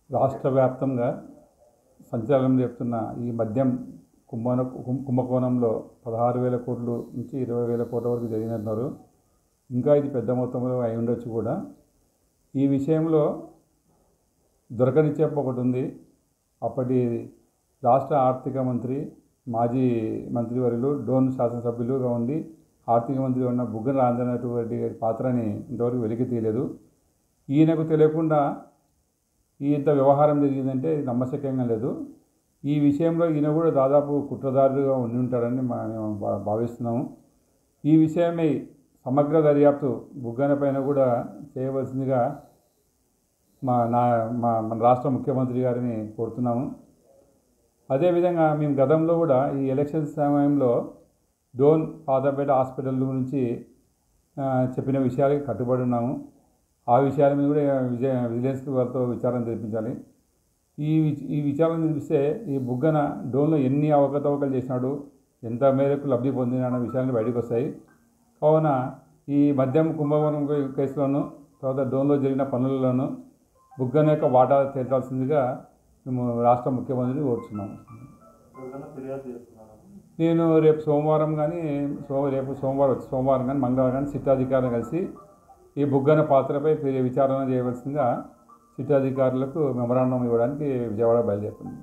రాష్ట్ర వ్యాప్తంగా సంచలనం చెప్తున్న ఈ మద్యం కుంభకోణంలో 16,000 కోట్లు నుంచి 20,000 కోట్ల వరకు జరిగినన్నారు. ఇంకా ఇది పెద్ద మొత్తంలో అయి ఉండొచ్చు కూడా. ఈ విషయంలో దొరకని చెప్ప ఒకటి ఉంది. అప్పటి రాష్ట్ర ఆర్థిక మంత్రి, మాజీ మంత్రివర్యులు, డోన్ శాసనసభ్యులుగా ఉండి ఆర్థిక మంత్రి ఉన్న బుగ్గన రాజేంద్ర రెడ్డి పాత్రని ఇంతవరకు వెలికి తీయలేదు. ఈయనకు తెలియకుండా ఇంత వ్యవహారం జరిగిందంటే నమ్మశక్యంగా లేదు. ఈ విషయంలో ఈయన కూడా దాదాపు కుట్రదారుగా ఉండి ఉంటాడని మేము భావిస్తున్నాము. ఈ విషయమై సమగ్ర దర్యాప్తు బుగ్గన పైన కూడా చేయవలసిందిగా మన రాష్ట్ర ముఖ్యమంత్రి గారిని కోరుతున్నాము. అదేవిధంగా మేము గతంలో కూడా ఈ ఎలక్షన్ సమయంలో డోన్ పాతపేట హాస్పిటల్ గురించి చెప్పిన విషయాలకి కట్టుబడి ఉన్నాము. ఆ విషయాల మీద కూడా విజిలెన్స్ వారితో విచారణ జరిపించాలి. ఈ విచారణ జరిపిస్తే ఈ బుగ్గన డోన్లో ఎన్ని అవకతవకలు చేసినాడు, ఎంత మేరకు లబ్ధి పొందిన విషయాలు బయటకు వస్తాయి. కావున ఈ మద్యం కుంభకోణం కేసులోను, తర్వాత డోన్లో జరిగిన పనులలోనూ బుగ్గన యొక్క వాటా తేల్చాల్సిందిగా మేము రాష్ట్ర ముఖ్యమంత్రిని కోరుతున్నాము. నేను రేపు సోమవారం కానీ మంగళవారం కానీ సిట్టాధికారులు కలిసి ఈ బుగ్గన పాత్రపై విచారణ చేయవలసిందిగా సిట్టాధికారులకు మెమరాండం ఇవ్వడానికి విజయవాడ బయలుదేరుతుంది.